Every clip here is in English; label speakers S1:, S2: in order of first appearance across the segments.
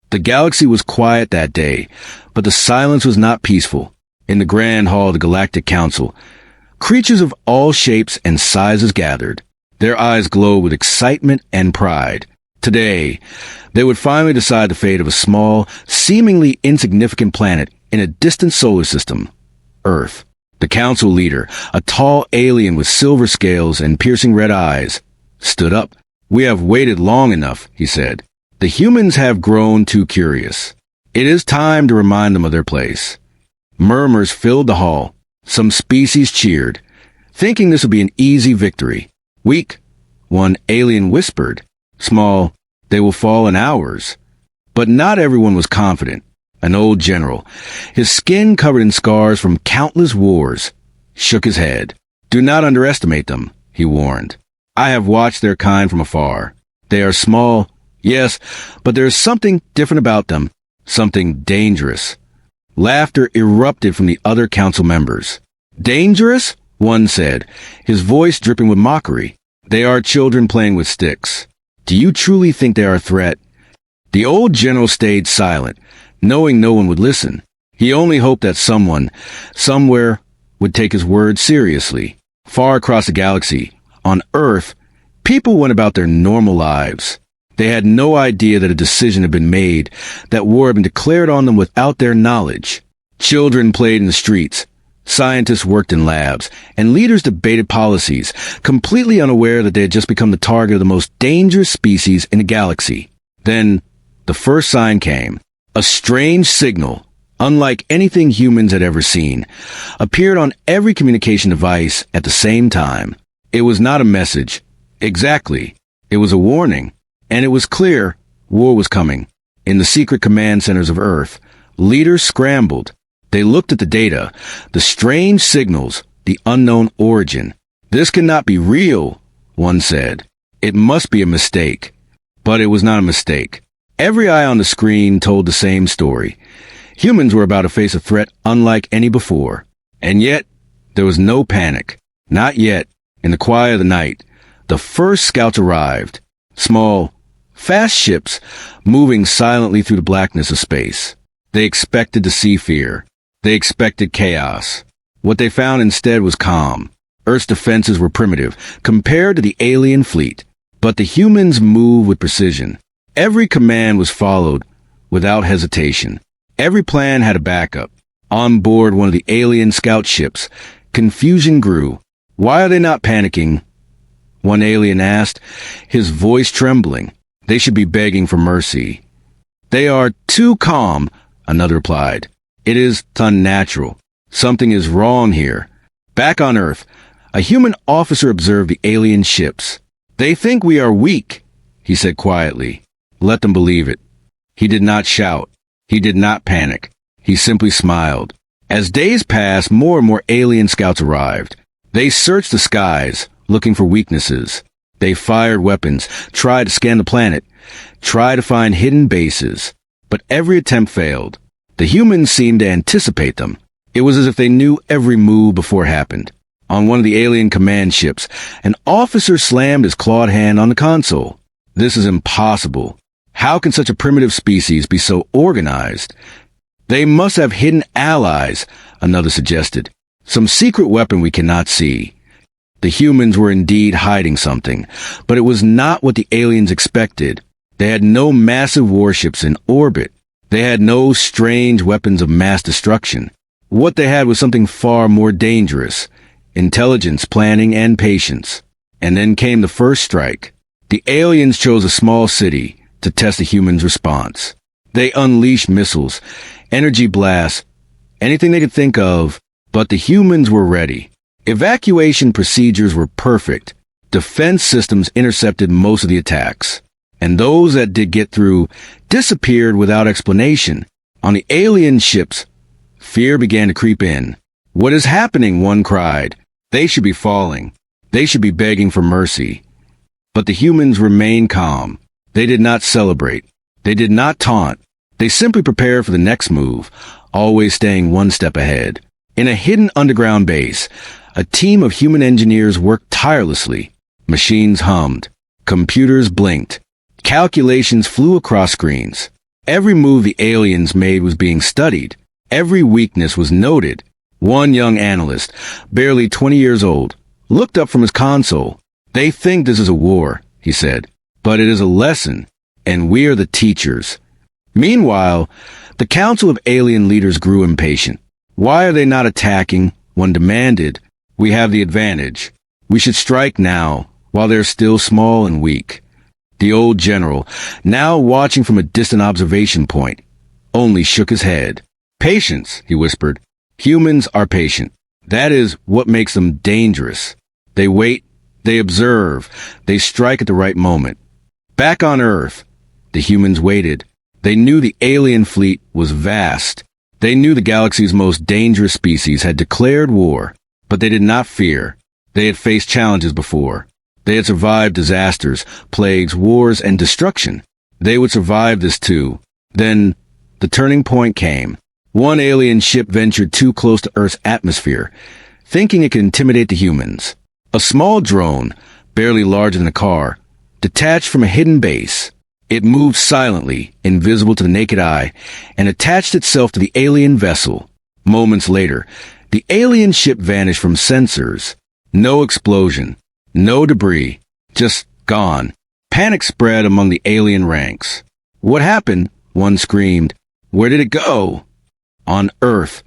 S1: The galaxy was quiet that day, but the silence was not peaceful. In the grand hall of the Galactic Council, creatures of all shapes and sizes gathered. Their eyes glowed with excitement and pride. Today, they would finally decide the fate of a small, seemingly insignificant planet in a distant solar system, Earth. The council leader, a tall alien with silver scales and piercing red eyes, stood up. "We have waited long enough," he said. "The humans have grown too curious. It is time to remind them of their place." Murmurs filled the hall. Some species cheered, thinking this would be an easy victory. "Weak," one alien whispered. "Small, they will fall in hours." But not everyone was confident. An old general, his skin covered in scars from countless wars, shook his head. "Do not underestimate them," he warned. "I have watched their kind from afar. They are small, yes, but there is something different about them, something dangerous." Laughter erupted from the other council members. "Dangerous?" one said, his voice dripping with mockery. "They are children playing with sticks. Do you truly think they are a threat?" The old general stayed silent, knowing no one would listen. He only hoped that someone, somewhere, would take his words seriously. Far across the galaxy, on Earth, people went about their normal lives. They had no idea that a decision had been made, that war had been declared on them without their knowledge. Children played in the streets, scientists worked in labs, and leaders debated policies, completely unaware that they had just become the target of the most dangerous species in the galaxy. Then, the first sign came. A strange signal, unlike anything humans had ever seen, appeared on every communication device at the same time. It was not a message. Exactly. It was a warning. And it was clear war was coming. In the secret command centers of Earth, leaders scrambled. They looked at the data, the strange signals, the unknown origin. "This cannot be real," one said. "It must be a mistake." But it was not a mistake. Every eye on the screen told the same story. Humans were about to face a threat unlike any before. And yet, there was no panic. Not yet. In the quiet of the night, the first scouts arrived. Small, fast ships, moving silently through the blackness of space. They expected to see fear. They expected chaos. What they found instead was calm. Earth's defenses were primitive, compared to the alien fleet. But the humans moved with precision. Every command was followed, without hesitation. Every plan had a backup. On board one of the alien scout ships, confusion grew. "Why are they not panicking?" one alien asked, his voice trembling. "They should be begging for mercy." "They are too calm," another replied. "It is unnatural. Something is wrong here." Back on Earth, a human officer observed the alien ships. "They think we are weak," he said quietly. "Let them believe it." He did not shout. He did not panic. He simply smiled. As days passed, more and more alien scouts arrived. They searched the skies, looking for weaknesses. They fired weapons, tried to scan the planet, tried to find hidden bases. But every attempt failed. The humans seemed to anticipate them. It was as if they knew every move before it happened. On one of the alien command ships, an officer slammed his clawed hand on the console. "This is impossible. How can such a primitive species be so organized?" "They must have hidden allies," another suggested. "Some secret weapon we cannot see." The humans were indeed hiding something, but it was not what the aliens expected. They had no massive warships in orbit. They had no strange weapons of mass destruction. What they had was something far more dangerous: intelligence, planning, and patience. And then came the first strike. The aliens chose a small city to test the humans' response. They unleashed missiles, energy blasts, anything they could think of, but the humans were ready. Evacuation procedures were perfect. Defense systems intercepted most of the attacks. And those that did get through disappeared without explanation. On the alien ships, fear began to creep in. "What is happening?" one cried. "They should be falling. They should be begging for mercy." But the humans remained calm. They did not celebrate. They did not taunt. They simply prepared for the next move, always staying one step ahead. In a hidden underground base, a team of human engineers worked tirelessly. Machines hummed. Computers blinked. Calculations flew across screens. Every move the aliens made was being studied. Every weakness was noted. One young analyst, barely 20 years old, looked up from his console. "They think this is a war," he said, "but it is a lesson, and we are the teachers." Meanwhile, the Council of Alien Leaders grew impatient. "Why are they not attacking?" one demanded. "We have the advantage. We should strike now, while they're still small and weak." The old general, now watching from a distant observation point, only shook his head. "Patience," he whispered. "Humans are patient. That is what makes them dangerous. They wait, they observe, they strike at the right moment." Back on Earth, the humans waited. They knew the alien fleet was vast. They knew the galaxy's most dangerous species had declared war, but they did not fear. They had faced challenges before. They had survived disasters, plagues, wars, and destruction. They would survive this too. Then, the turning point came. One alien ship ventured too close to Earth's atmosphere, thinking it could intimidate the humans. A small drone, barely larger than a car, detached from a hidden base. It moved silently, invisible to the naked eye, and attached itself to the alien vessel. Moments later, the alien ship vanished from sensors. No explosion. No debris, just gone. Panic spread among the alien ranks. "What happened?" one screamed. "Where did it go?" On Earth,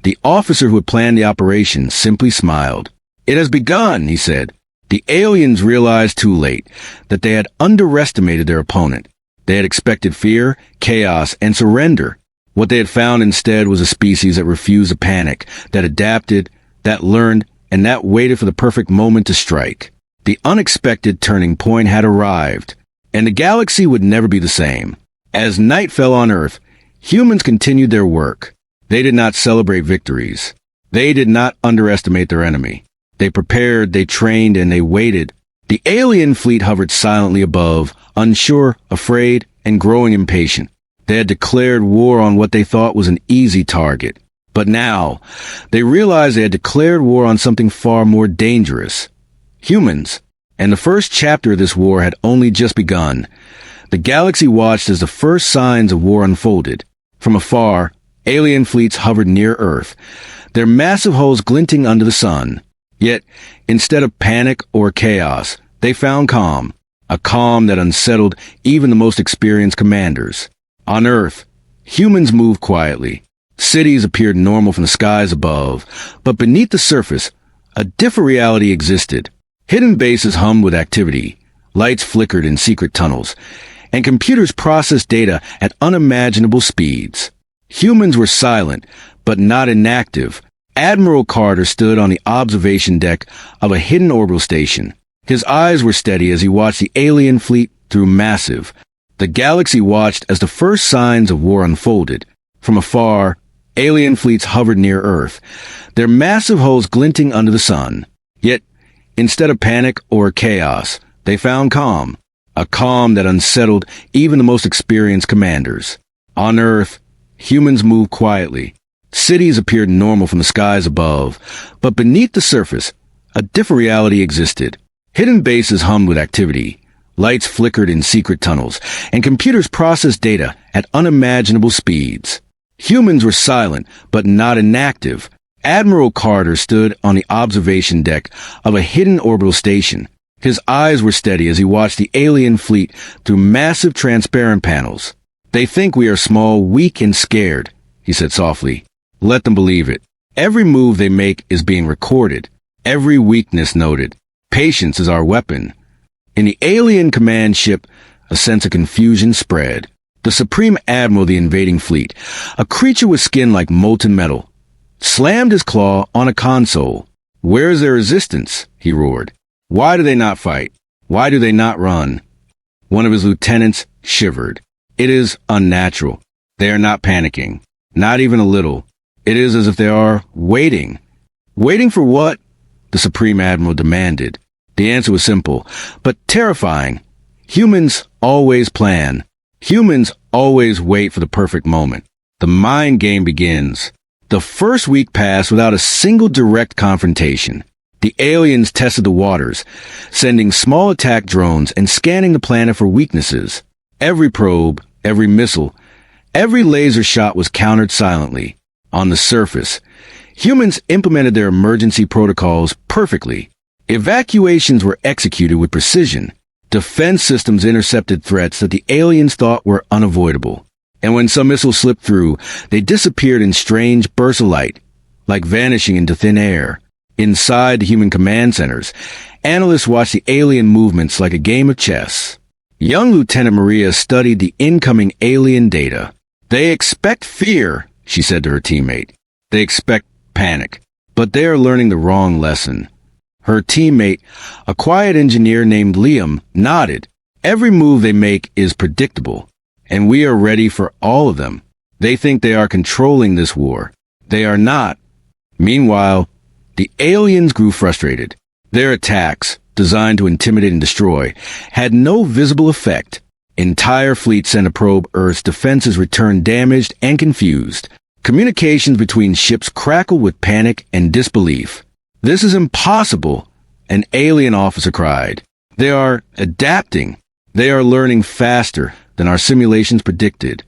S1: the officer who had planned the operation simply smiled. "It has begun," he said. The aliens realized too late that they had underestimated their opponent. They had expected fear, chaos, and surrender. What they had found instead was a species that refused to panic, that adapted, that learned, and that waited for the perfect moment to strike. The unexpected turning point had arrived, and the galaxy would never be the same. As night fell on Earth, humans continued their work. They did not celebrate victories. They did not underestimate their enemy. They prepared, they trained, and they waited. The alien fleet hovered silently above, unsure, afraid, and growing impatient. They had declared war on what they thought was an easy target. But now, they realized they had declared war on something far more dangerous. Humans. And the first chapter of this war had only just begun. The galaxy watched as the first signs of war unfolded. From afar, alien fleets hovered near Earth, their massive hulls glinting under the sun. Yet, instead of panic or chaos, they found calm. A calm that unsettled even the most experienced commanders. On Earth, humans moved quietly. Cities appeared normal from the skies above, but beneath the surface, a different reality existed. Hidden bases hummed with activity, lights flickered in secret tunnels, and computers processed data at unimaginable speeds. Humans were silent, but not inactive. Admiral Carter stood on the observation deck of a hidden orbital station. His eyes were steady as he watched the alien fleet through massive. The galaxy watched as the first signs of war unfolded. From afar, alien fleets hovered near Earth, their massive hulls glinting under the sun. Yet, instead of panic or chaos, they found calm. A calm that unsettled even the most experienced commanders. On Earth, humans moved quietly. Cities appeared normal from the skies above, but beneath the surface, a different reality existed. Hidden bases hummed with activity. Lights flickered in secret tunnels, and computers processed data at unimaginable speeds. Humans were silent, but not inactive. Admiral Carter stood on the observation deck of a hidden orbital station. His eyes were steady as he watched the alien fleet through massive transparent panels. "They think we are small, weak, and scared," he said softly. "Let them believe it. Every move they make is being recorded. Every weakness noted. Patience is our weapon." In the alien command ship, a sense of confusion spread. The Supreme Admiral of the invading fleet, a creature with skin like molten metal, slammed his claw on a console. "Where is their resistance?" he roared. "Why do they not fight? Why do they not run?" One of his lieutenants shivered. "It is unnatural. They are not panicking. Not even a little. It is as if they are waiting." "Waiting for what?" the Supreme Admiral demanded. The answer was simple, but terrifying. Humans always plan. Humans always wait for the perfect moment. The mind game begins. The first week passed without a single direct confrontation. The aliens tested the waters, sending small attack drones and scanning the planet for weaknesses. Every probe, every missile, Every laser shot was countered silently. On the surface, humans implemented their emergency protocols perfectly. Evacuations were executed with precision. Defense systems intercepted threats that the aliens thought were unavoidable. And when some missiles slipped through, they disappeared in strange bursts of light, like vanishing into thin air. Inside the human command centers, analysts watched the alien movements like a game of chess. Young Lieutenant Maria studied the incoming alien data. "They expect fear," she said to her teammate. "They expect panic. But they are learning the wrong lesson." Her teammate, a quiet engineer named Liam, nodded. "Every move they make is predictable, and we are ready for all of them. They think they are controlling this war. They are not." Meanwhile, the aliens grew frustrated. Their attacks, designed to intimidate and destroy, had no visible effect. Entire fleets sent to probe Earth's defenses returned damaged and confused. Communications between ships crackled with panic and disbelief. "This is impossible," an alien officer cried. "They are adapting. They are learning faster than our simulations predicted."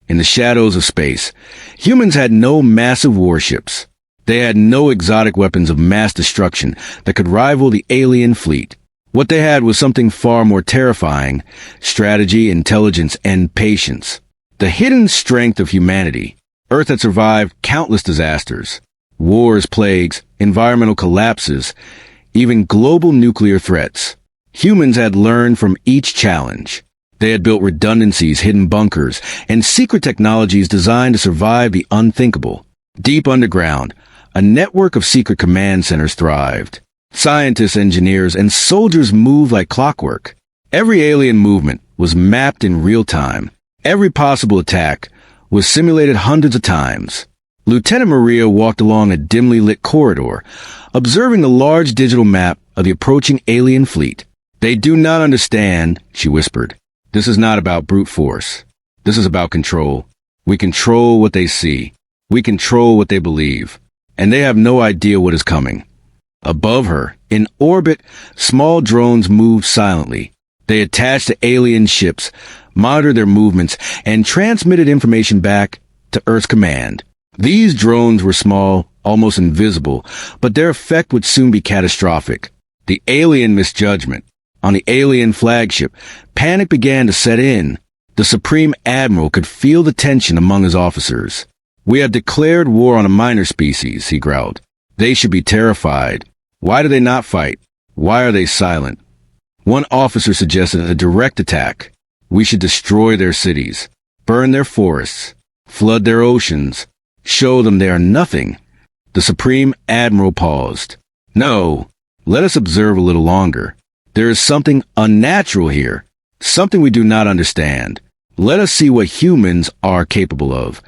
S1: In the shadows of space, humans had no massive warships. They had no exotic weapons of mass destruction that could rival the alien fleet. What they had was something far more terrifying: strategy, intelligence, and patience. The hidden strength of humanity. Earth had survived countless disasters. Wars, plagues, environmental collapses, even global nuclear threats. Humans had learned from each challenge. They had built redundancies, hidden bunkers, and secret technologies designed to survive the unthinkable. Deep underground, a network of secret command centers thrived. Scientists, engineers, and soldiers moved like clockwork. Every alien movement was mapped in real time. Every possible attack was simulated hundreds of times. Lieutenant Maria walked along a dimly lit corridor, observing the large digital map of the approaching alien fleet. "They do not understand," she whispered. "This is not about brute force. This is about control. We control what they see. We control what they believe. And they have no idea what is coming." Above her, in orbit, small drones moved silently. They attached to alien ships, monitored their movements, and transmitted information back to Earth's command. These drones were small, almost invisible, but their effect would soon be catastrophic. The alien misjudgment. On the alien flagship, panic began to set in. The Supreme Admiral could feel the tension among his officers. "We have declared war on a minor species," he growled. "They should be terrified. Why do they not fight? Why are they silent?" One officer suggested a direct attack. "We should destroy their cities, burn their forests, flood their oceans, show them they are nothing." The Supreme Admiral paused. "No, let us observe a little longer. There is something unnatural here, something we do not understand. Let us see what humans are capable of."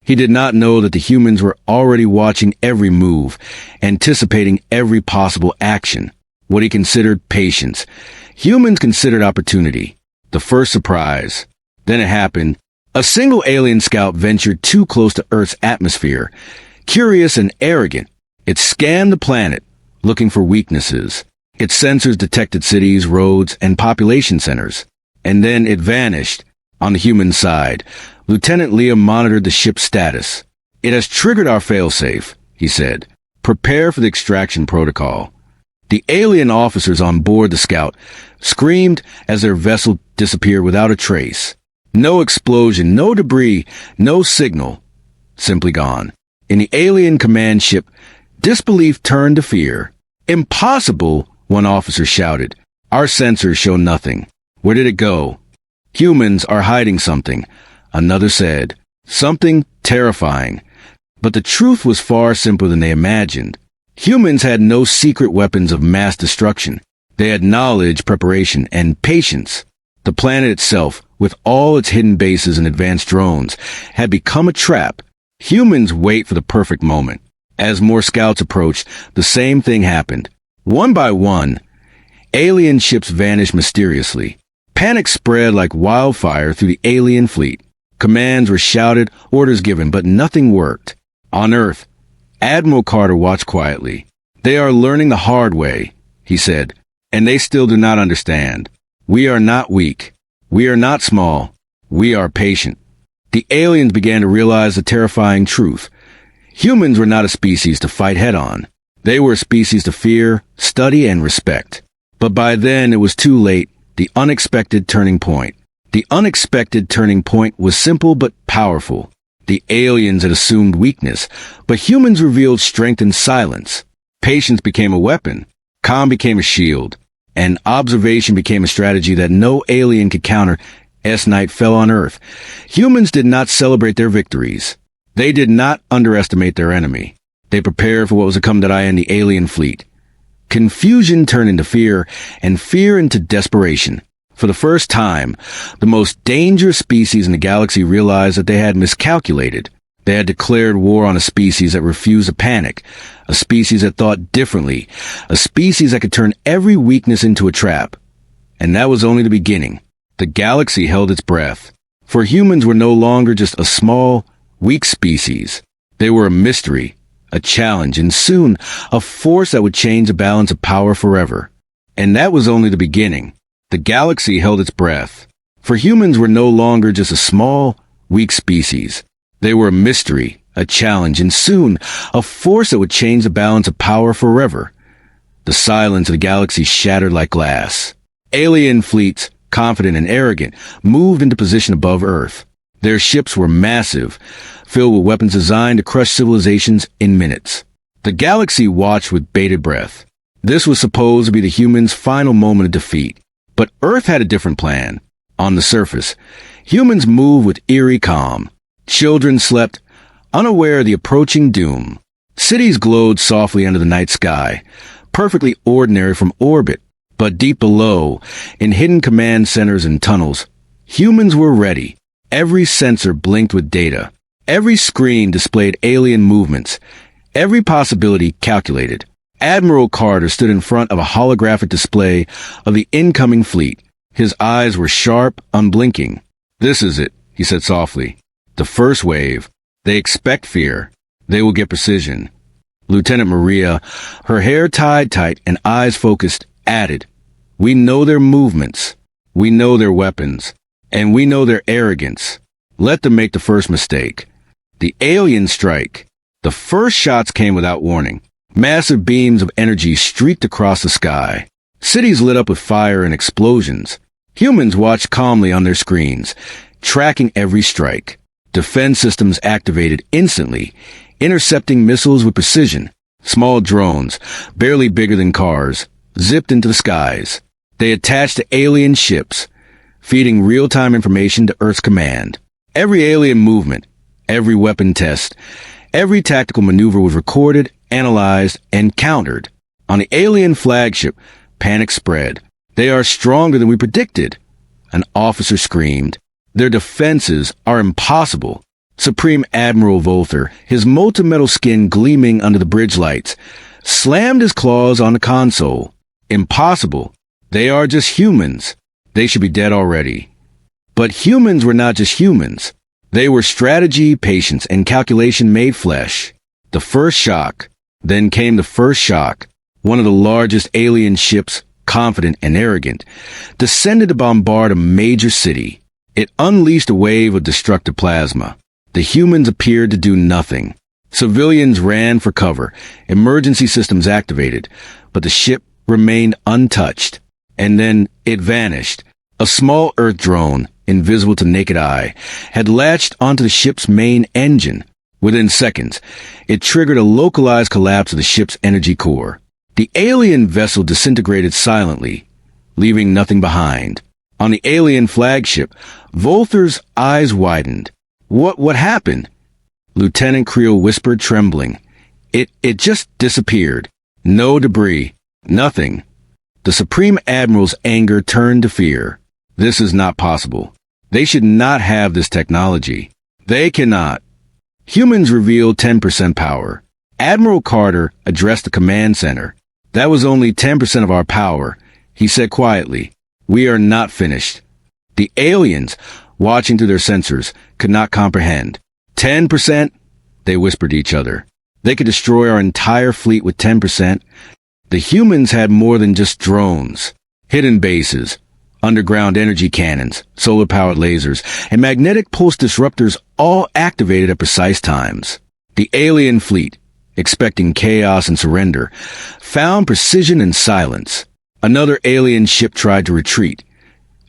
S1: He did not know that the humans were already watching every move, anticipating every possible action. What he considered patience, humans considered opportunity. The first surprise. Then it happened. A single alien scout ventured too close to Earth's atmosphere. Curious and arrogant, it scanned the planet, looking for weaknesses. Its sensors detected cities, roads, and population centers. And then it vanished. On the human side, Lieutenant Liam monitored the ship's status. "It has triggered our failsafe," he said. "Prepare for the extraction protocol." The alien officers on board the Scout screamed as their vessel disappeared without a trace. No explosion, no debris, no signal. Simply gone. In the alien command ship, disbelief turned to fear. "Impossible!" one officer shouted. "Our sensors show nothing. Where did it go?" "Humans are hiding something," another said. "Something terrifying." But the truth was far simpler than they imagined. Humans had no secret weapons of mass destruction. They had knowledge, preparation, and patience. The planet itself, with all its hidden bases and advanced drones, had become a trap. Humans wait for the perfect moment. As more scouts approached, the same thing happened. One by one, alien ships vanished mysteriously. Panic spread like wildfire through the alien fleet. Commands were shouted, orders given, but nothing worked. On Earth, Admiral Carter watched quietly. "They are learning the hard way," he said, "and they still do not understand. We are not weak. We are not small. We are patient." The aliens began to realize the terrifying truth. Humans were not a species to fight head-on. They were a species to fear, study, and respect. But by then, it was too late. The unexpected turning point. The unexpected turning point was simple but powerful. The aliens had assumed weakness, but humans revealed strength in silence. Patience became a weapon. Calm became a shield. And observation became a strategy that no alien could counter as night fell on Earth. Humans did not celebrate their victories. They did not underestimate their enemy. They prepared for what was to come in the alien fleet. Confusion turned into fear, and fear into desperation. For the first time, the most dangerous species in the galaxy realized that they had miscalculated. They had declared war on a species that refused to panic, a species that thought differently, a species that could turn every weakness into a trap. And that was only the beginning. The galaxy held its breath. For humans were no longer just a small, weak species. They were a mystery, a challenge, and soon a force that would change the balance of power forever. And that was only the beginning. The galaxy held its breath. For humans were no longer just a small, weak species. They were a mystery, a challenge, and soon a force that would change the balance of power forever. The silence of the galaxy shattered like glass. Alien fleets, confident and arrogant, moved into position above Earth. Their ships were massive, filled with weapons designed to crush civilizations in minutes. The galaxy watched with bated breath. This was supposed to be the humans' final moment of defeat. But Earth had a different plan. On the surface, humans moved with eerie calm. Children slept, unaware of the approaching doom. Cities glowed softly under the night sky, perfectly ordinary from orbit. But deep below, in hidden command centers and tunnels, humans were ready. Every sensor blinked with data. Every screen displayed alien movements. Every possibility calculated. Admiral Carter stood in front of a holographic display of the incoming fleet. His eyes were sharp, unblinking. "This is it," he said softly. "The first wave. They expect fear. They will get precision." Lieutenant Maria, her hair tied tight and eyes focused, added, "We know their movements. We know their weapons. And we know their arrogance. Let them make the first mistake." The alien strike. The first shots came without warning. Massive beams of energy streaked across the sky. Cities lit up with fire and explosions. Humans watched calmly on their screens, tracking every strike. Defense systems activated instantly, intercepting missiles with precision. Small drones, barely bigger than cars, zipped into the skies. They attached to alien ships, feeding real-time information to Earth's command. Every alien movement, every weapon test, every tactical maneuver was recorded, analyzed, and countered. On the alien flagship, panic spread. "They are stronger than we predicted," an officer screamed. "Their defenses are impossible." Supreme Admiral Volther, his molten metal skin gleaming under the bridge lights, slammed his claws on the console. "Impossible. They are just humans. They should be dead already." But humans were not just humans. They were strategy, patience, and calculation made flesh. The first shock. Then came the first shock. One of the largest alien ships, confident and arrogant, descended to bombard a major city. It unleashed a wave of destructive plasma. The humans appeared to do nothing. Civilians ran for cover, emergency systems activated, but the ship remained untouched. And then it vanished. A small Earth drone, invisible to naked eye, had latched onto the ship's main engine. Within seconds, it triggered a localized collapse of the ship's energy core. The alien vessel disintegrated silently, leaving nothing behind. On the alien flagship, Volther's eyes widened. What happened?" Lieutenant Creel whispered, trembling. It just disappeared. No debris. Nothing." The Supreme Admiral's anger turned to fear. "This is not possible. They should not have this technology. They cannot." Humans revealed 10% power. Admiral Carter addressed the command center. "That was only 10% of our power," he said quietly. "We are not finished." The aliens, watching through their sensors, could not comprehend. 10%? They whispered to each other. They could destroy our entire fleet with 10%. The humans had more than just drones. Hidden bases, Underground energy cannons, solar-powered lasers, and magnetic pulse disruptors all activated at precise times. The alien fleet, expecting chaos and surrender, found precision and silence. Another alien ship tried to retreat,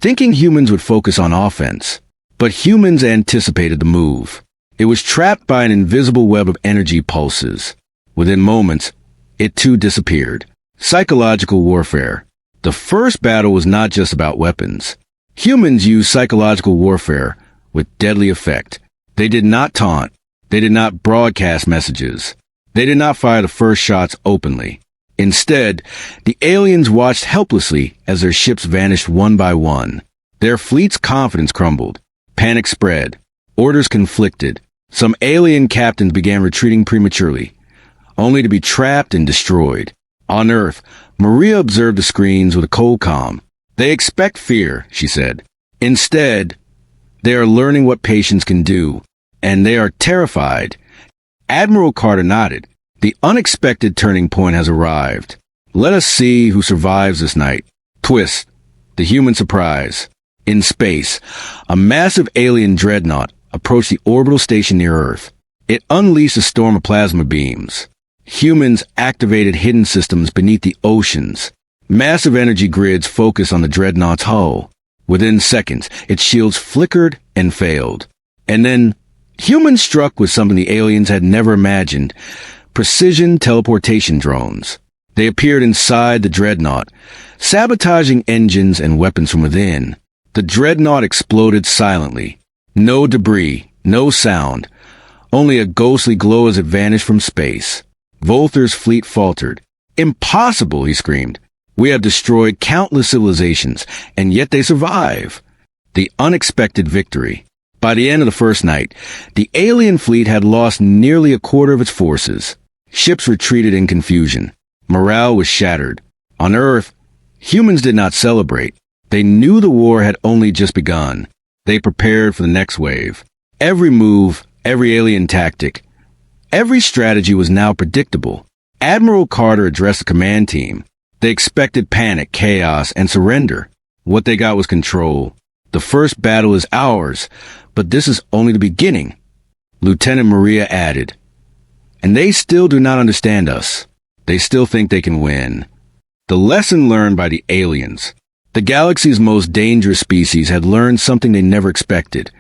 S1: thinking humans would focus on offense. But humans anticipated the move. It was trapped by an invisible web of energy pulses. Within moments, it too disappeared. Psychological warfare. The first battle was not just about weapons. Humans used psychological warfare with deadly effect. They did not taunt. They did not broadcast messages. They did not fire the first shots openly. Instead, the aliens watched helplessly as their ships vanished one by one. Their fleet's confidence crumbled. Panic spread. Orders conflicted. Some alien captains began retreating prematurely, only to be trapped and destroyed. On Earth, Maria observed the screens with a cold calm. They expect fear, she said. Instead, they are learning what patience can do, and they are terrified. Admiral Carter nodded. The unexpected turning point has arrived. Let us see who survives this night. Twist. The human surprise. In space, a massive alien dreadnought approached the orbital station near Earth. It unleashed a storm of plasma beams. Humans activated hidden systems beneath the oceans. Massive energy grids focused on the dreadnought's hull. Within seconds, its shields flickered and failed. And then, humans struck with something the aliens had never imagined: precision teleportation drones. They appeared inside the dreadnought, sabotaging engines and weapons from within. The dreadnought exploded silently. No debris, no sound, only a ghostly glow as it vanished from space. Volther's fleet faltered. Impossible, he screamed. We have destroyed countless civilizations, and yet they survive. The unexpected victory. By the end of the first night, the alien fleet had lost nearly a quarter of its forces. Ships retreated in confusion. Morale was shattered. On Earth, humans did not celebrate. They knew the war had only just begun. They prepared for the next wave. Every move, every alien tactic, every strategy was now predictable. Admiral Carter addressed the command team. They expected panic, chaos, and surrender. What they got was control. The first battle is ours, but this is only the beginning. Lieutenant Maria added, and they still do not understand us. They still think they can win. The lesson learned by the aliens. The galaxy's most dangerous species had learned something they never expected.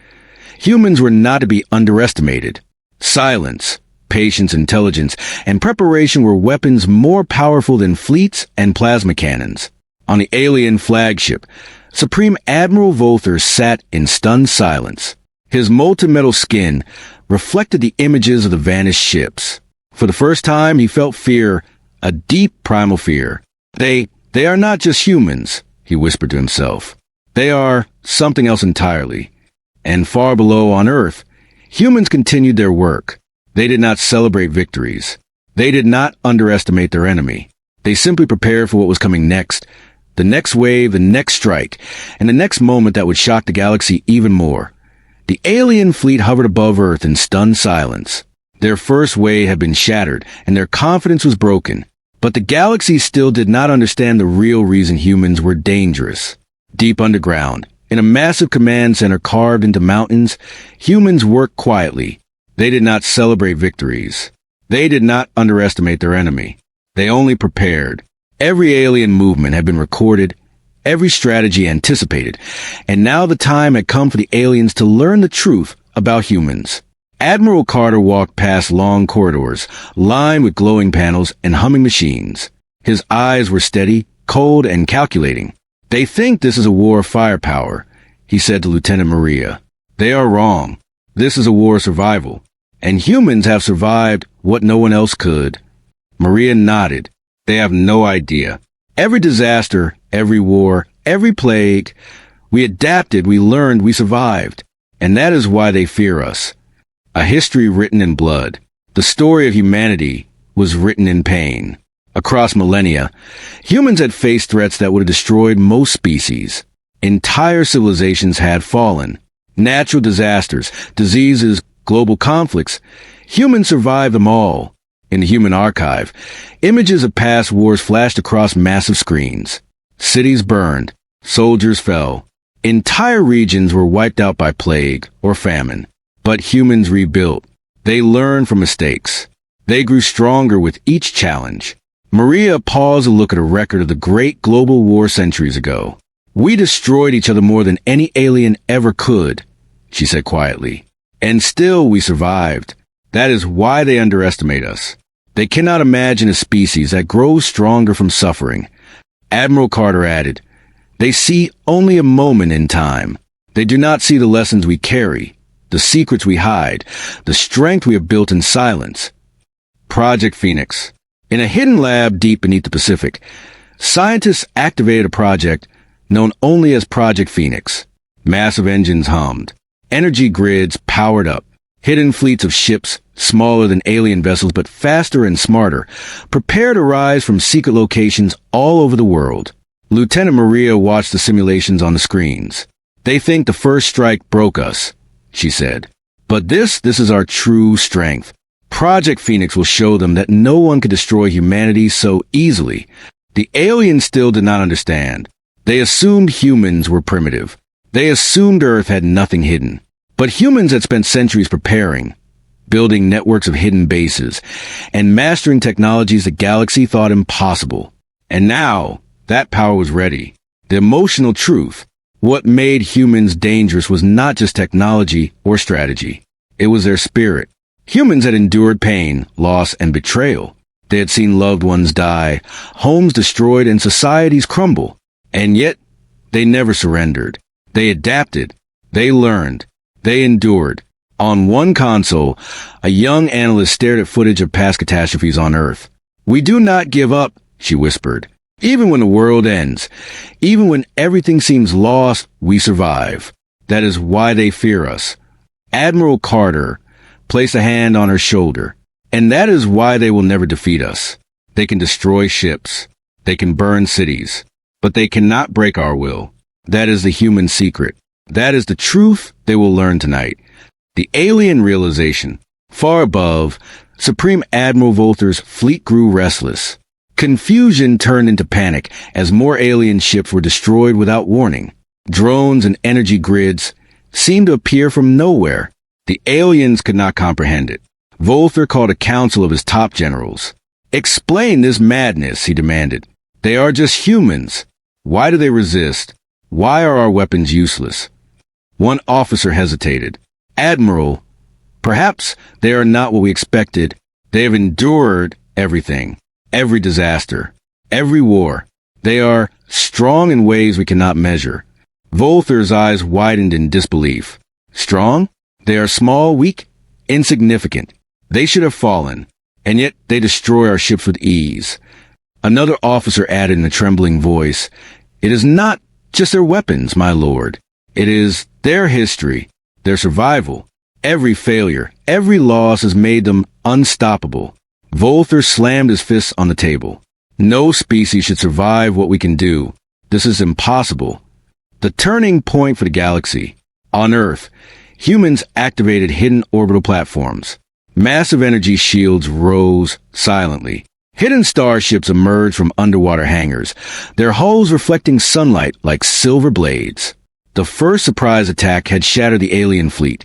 S1: Humans were not to be underestimated. Silence, patience, intelligence, and preparation were weapons more powerful than fleets and plasma cannons. On the alien flagship, Supreme Admiral Volther sat in stunned silence. His molten metal skin reflected the images of the vanished ships. For the first time, he felt fear, a deep primal fear. They are not just humans, he whispered to himself. They are something else entirely. And far below on Earth, humans continued their work. They did not celebrate victories. They did not underestimate their enemy. They simply prepared for what was coming next, the next wave, the next strike, and the next moment that would shock the galaxy even more. The alien fleet hovered above Earth in stunned silence. Their first wave had been shattered, and their confidence was broken. But the galaxy still did not understand the real reason humans were dangerous. Deep underground, in a massive command center carved into mountains, humans worked quietly. They did not celebrate victories. They did not underestimate their enemy. They only prepared. Every alien movement had been recorded, every strategy anticipated, and now the time had come for the aliens to learn the truth about humans. Admiral Carter walked past long corridors, lined with glowing panels and humming machines. His eyes were steady, cold, and calculating. They think this is a war of firepower, he said to Lieutenant Maria. They are wrong. This is a war of survival. And humans have survived what no one else could. Maria nodded. They have no idea. Every disaster, every war, every plague, we adapted, we learned, we survived. And that is why they fear us. A history written in blood. The story of humanity was written in pain. Across millennia, humans had faced threats that would have destroyed most species. Entire civilizations had fallen. Natural disasters, diseases, global conflicts. Humans survived them all. In the human archive, images of past wars flashed across massive screens. Cities burned, Soldiers fell. Entire regions were wiped out by plague or famine. But humans rebuilt. They learned from mistakes. They grew stronger with each challenge. Maria paused to look at a record of the great global war centuries ago. We destroyed each other more than any alien ever could, she said quietly. And still we survived. That is why they underestimate us. They cannot imagine a species that grows stronger from suffering. Admiral Carter added, they see only a moment in time. They do not see the lessons we carry, the secrets we hide, the strength we have built in silence. Project Phoenix. In a hidden lab deep beneath the Pacific, scientists activated a project known only as Project Phoenix. Massive engines hummed. Energy grids powered up. Hidden fleets of ships, smaller than alien vessels but faster and smarter, prepare to rise from secret locations all over the world. Lieutenant Maria watched the simulations on the screens. They think the first strike broke us, she said. But this is our true strength. Project Phoenix will show them that no one can destroy humanity so easily. The aliens still did not understand. They assumed humans were primitive. They assumed Earth had nothing hidden. But humans had spent centuries preparing, building networks of hidden bases, and mastering technologies the galaxy thought impossible. And now, that power was ready. The emotional truth. What made humans dangerous was not just technology or strategy. It was their spirit. Humans had endured pain, loss, and betrayal. They had seen loved ones die, homes destroyed, and societies crumble. And yet, they never surrendered. They adapted. They learned. They endured. On one console, a young analyst stared at footage of past catastrophes on Earth. We do not give up, she whispered. Even when the world ends, even when everything seems lost, we survive. That is why they fear us. Admiral Carter placed a hand on her shoulder. And that is why they will never defeat us. They can destroy ships. They can burn cities. But they cannot break our will. That is the human secret. That is the truth they will learn tonight. The alien realization. Far above, Supreme Admiral Volter's fleet grew restless. Confusion turned into panic as more alien ships were destroyed without warning. Drones and energy grids seemed to appear from nowhere. The aliens could not comprehend it. Volter called a council of his top generals. Explain this madness, he demanded. They are just humans. Why do they resist? Why are our weapons useless? One officer hesitated. Admiral, perhaps they are not what we expected. They have endured everything, every disaster, every war. They are strong in ways we cannot measure. Volter's eyes widened in disbelief. Strong? They are small, weak, insignificant. They should have fallen, and yet they destroy our ships with ease. Another officer added in a trembling voice, it is not just their weapons, my lord. It is their history, their survival. Every failure, every loss has made them unstoppable. Volter slammed his fists on the table. No species should survive what we can do. This is impossible. The turning point for the galaxy. On Earth, humans activated hidden orbital platforms. Massive energy shields rose silently. Hidden starships emerged from underwater hangars, their hulls reflecting sunlight like silver blades. The first surprise attack had shattered the alien fleet,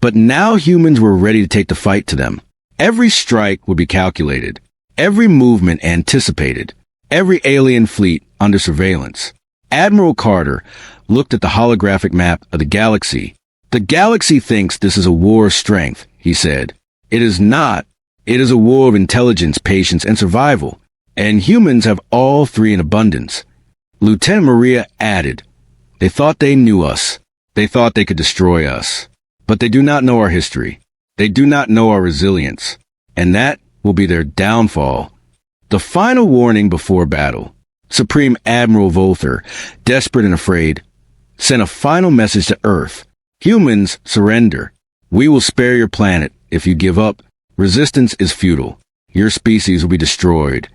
S1: but now humans were ready to take the fight to them. Every strike would be calculated, every movement anticipated, every alien fleet under surveillance. Admiral Carter looked at the holographic map of the galaxy. The galaxy thinks this is a war of strength, he said. It is not. It is a war of intelligence, patience, and survival. And humans have all three in abundance. Lieutenant Maria added, they thought they knew us. They thought they could destroy us. But they do not know our history. They do not know our resilience. And that will be their downfall. The final warning before battle. Supreme Admiral Volter, desperate and afraid, sent a final message to Earth. Humans, surrender. We will spare your planet. If you give up, resistance is futile. Your species will be destroyed.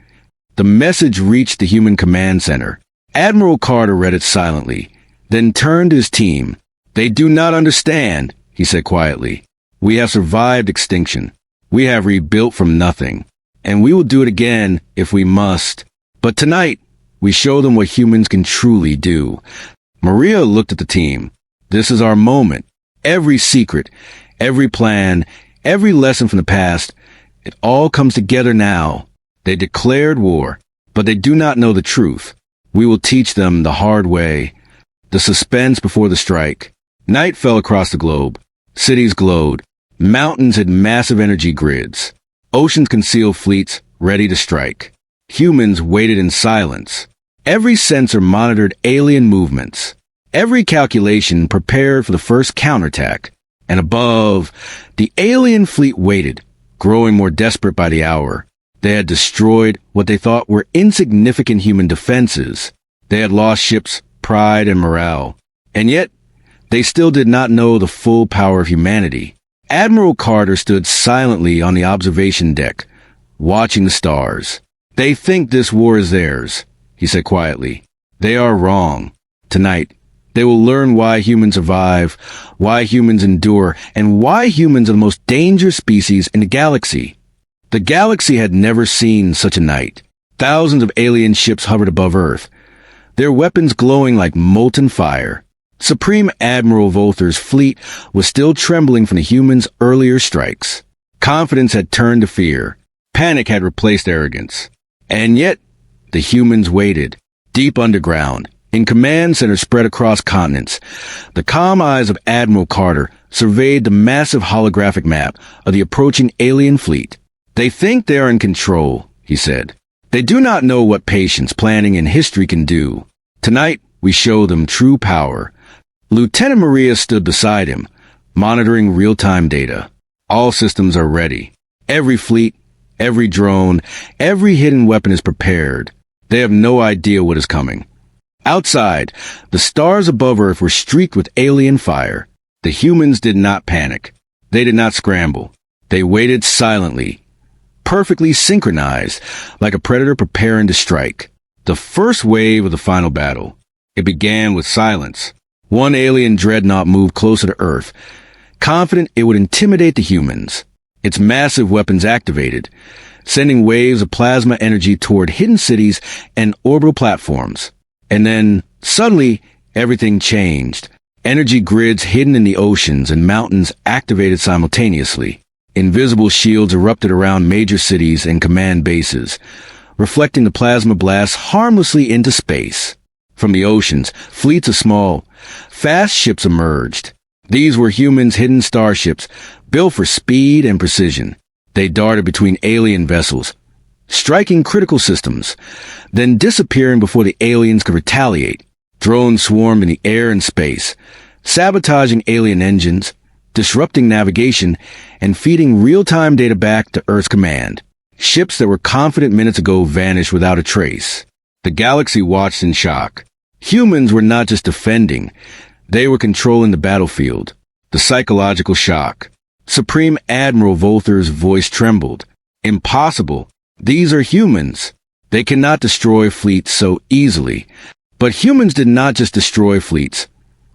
S1: The message reached the human command center. Admiral Carter read it silently, then turned to his team. They do not understand, he said quietly. We have survived extinction. We have rebuilt from nothing. And we will do it again if we must. But tonight, we show them what humans can truly do. Maria looked at the team. This is our moment. Every secret, every plan, every lesson from the past, it all comes together now. They declared war, but they do not know the truth. We will teach them the hard way. The suspense before the strike. Night fell across the globe. Cities glowed. Mountains had massive energy grids. Oceans concealed fleets ready to strike. Humans waited in silence. Every sensor monitored alien movements. Every calculation prepared for the first counterattack. And above, the alien fleet waited, growing more desperate by the hour. They had destroyed what they thought were insignificant human defenses. They had lost ships' pride and morale. And yet, they still did not know the full power of humanity. Admiral Carter stood silently on the observation deck, watching the stars. "They think this war is theirs," he said quietly. "They are wrong. Tonight, they will learn why humans survive, why humans endure, and why humans are the most dangerous species in the galaxy." The galaxy had never seen such a night. Thousands of alien ships hovered above Earth, their weapons glowing like molten fire. Supreme Admiral Volter's fleet was still trembling from the humans' earlier strikes. Confidence had turned to fear. Panic had replaced arrogance. And yet, the humans waited, deep underground, in command centers spread across continents. The calm eyes of Admiral Carter surveyed the massive holographic map of the approaching alien fleet. "They think they are in control," he said. "They do not know what patience, planning, and history can do. Tonight, we show them true power." Lieutenant Maria stood beside him, monitoring real-time data. All systems are ready. Every fleet, every drone, every hidden weapon is prepared. They have no idea what is coming. Outside, the stars above Earth were streaked with alien fire. The humans did not panic. They did not scramble. They waited silently, perfectly synchronized, like a predator preparing to strike. The first wave of the final battle. It began with silence. One alien dreadnought moved closer to Earth, confident it would intimidate the humans. Its massive weapons activated, sending waves of plasma energy toward hidden cities and orbital platforms. And then, suddenly, everything changed. Energy grids hidden in the oceans and mountains activated simultaneously. Invisible shields erupted around major cities and command bases, reflecting the plasma blasts harmlessly into space. From the oceans, fleets of small, fast ships emerged. These were humans' hidden starships, built for speed and precision. They darted between alien vessels, striking critical systems, then disappearing before the aliens could retaliate. Drones swarmed in the air and space, sabotaging alien engines, disrupting navigation, and feeding real-time data back to Earth's command. Ships that were confident minutes ago vanished without a trace. The galaxy watched in shock. Humans were not just defending, they were controlling the battlefield. The psychological shock. Supreme Admiral Volter's voice trembled. "Impossible. These are humans. They cannot destroy fleets so easily." But humans did not just destroy fleets.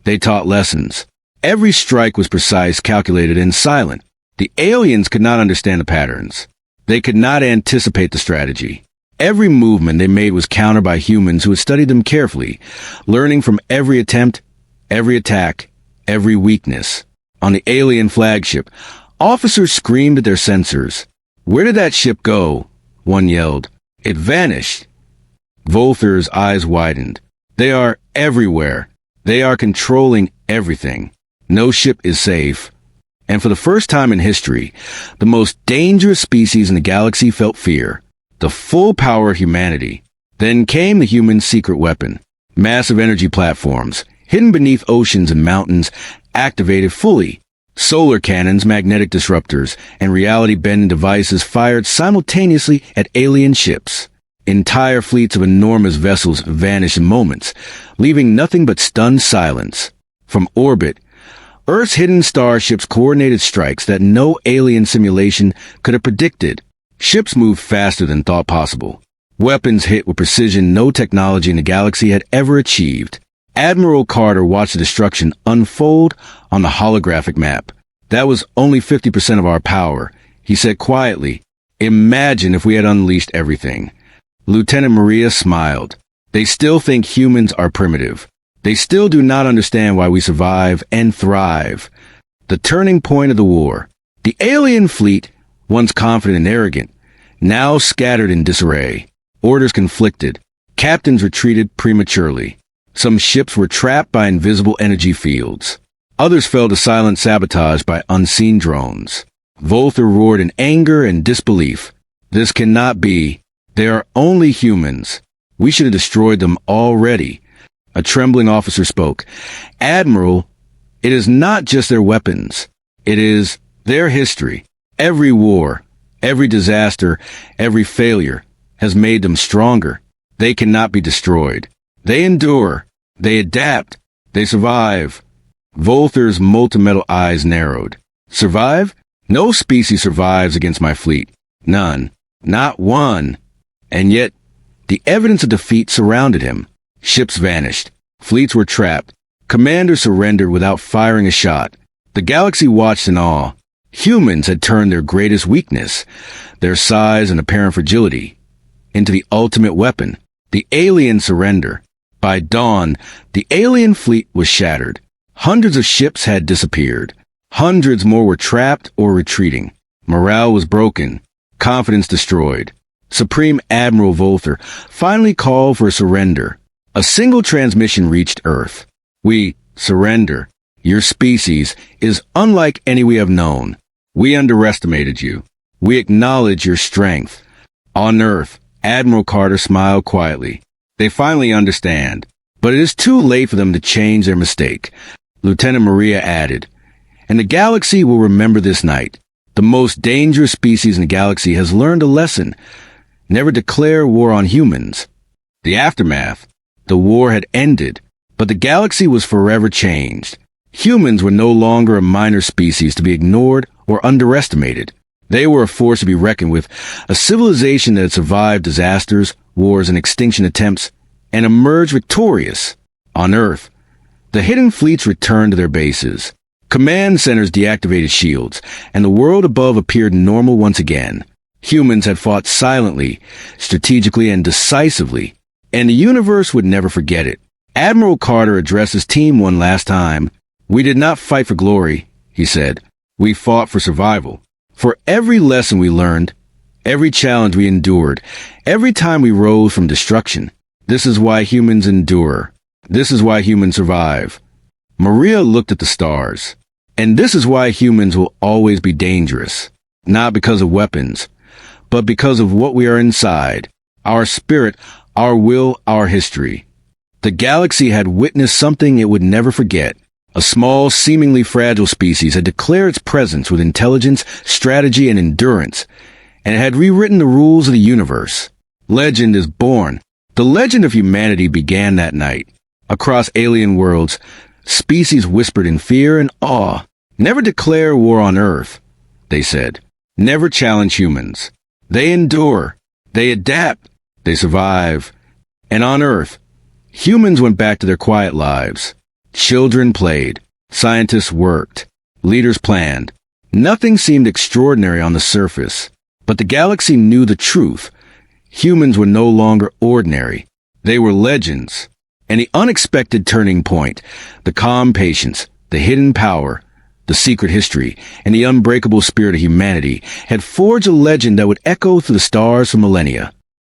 S1: They taught lessons. Every strike was precise, calculated, and silent. The aliens could not understand the patterns. They could not anticipate the strategy. Every movement they made was countered by humans who had studied them carefully, learning from every attempt, every attack, every weakness. On the alien flagship, officers screamed at their sensors. "Where did that ship go?" one yelled. "It vanished." Volter's eyes widened. "They are everywhere. They are controlling everything. No ship is safe." And for the first time in history, the most dangerous species in the galaxy felt fear. The full power of humanity. Then came the human secret weapon. Massive energy platforms, hidden beneath oceans and mountains, activated fully. Solar cannons, magnetic disruptors, and reality-bending devices fired simultaneously at alien ships. Entire fleets of enormous vessels vanished in moments, leaving nothing but stunned silence. From orbit, Earth's hidden starships coordinated strikes that no alien simulation could have predicted. Ships moved faster than thought possible. Weapons hit with precision no technology in the galaxy had ever achieved. Admiral Carter watched the destruction unfold on the holographic map. "That was only 50% of our power," he said quietly. "Imagine if we had unleashed everything." Lieutenant Maria smiled. They still think humans are primitive. They still do not understand why we survive and thrive. The turning point of the war. The alien fleet, once confident and arrogant, now scattered in disarray. Orders conflicted. Captains retreated prematurely. Some ships were trapped by invisible energy fields. Others fell to silent sabotage by unseen drones. Volther roared in anger and disbelief. This cannot be. They are only humans. We should have destroyed them already. A trembling officer spoke. Admiral, it is not just their weapons. It is their history. Every war, every disaster, every failure has made them stronger. They cannot be destroyed. They endure. They adapt. They survive. Volther's multimetal eyes narrowed. Survive? No species survives against my fleet. None. Not one. And yet, the evidence of defeat surrounded him. Ships vanished. Fleets were trapped. Commanders surrendered without firing a shot. The galaxy watched in awe. Humans had turned their greatest weakness, their size and apparent fragility, into the ultimate weapon, the alien surrender. By dawn, the alien fleet was shattered. Hundreds of ships had disappeared. Hundreds more were trapped or retreating. Morale was broken. Confidence destroyed. Supreme Admiral Volther finally called for a surrender. A single transmission reached Earth. We surrender. Your species is unlike any we have known. We underestimated you. We acknowledge your strength. On Earth, Admiral Carter smiled quietly. They finally understand. But it is too late for them to change their mistake. Lieutenant Maria added. And the galaxy will remember this night. The most dangerous species in the galaxy has learned a lesson. Never declare war on humans. The aftermath. The war had ended, but the galaxy was forever changed. Humans were no longer a minor species to be ignored or underestimated. They were a force to be reckoned with, a civilization that had survived disasters, wars, and extinction attempts, and emerged victorious. On Earth, the hidden fleets returned to their bases. Command centers deactivated shields, and the world above appeared normal once again. Humans had fought silently, strategically, and decisively, and the universe would never forget it. Admiral Carter addressed his team one last time. We did not fight for glory, he said. We fought for survival. For every lesson we learned, every challenge we endured, every time we rose from destruction. This is why humans endure. This is why humans survive. Maria looked at the stars. And this is why humans will always be dangerous. Not because of weapons, but because of what we are inside. Our spirit, our will, our history. The galaxy had witnessed something it would never forget. A small, seemingly fragile species had declared its presence with intelligence, strategy, and endurance, and it had rewritten the rules of the universe. Legend is born. The legend of humanity began that night. Across alien worlds, species whispered in fear and awe. Never declare war on Earth, they said. Never challenge humans. They endure. They adapt. They survive. And on Earth, humans went back to their quiet lives. Children played. Scientists worked. Leaders planned. Nothing seemed extraordinary on the surface. But the galaxy knew the truth. Humans were no longer ordinary. They were legends. And the unexpected turning point, the calm patience, the hidden power, the secret history, and the unbreakable spirit of humanity had forged a legend that would echo through the stars for millennia.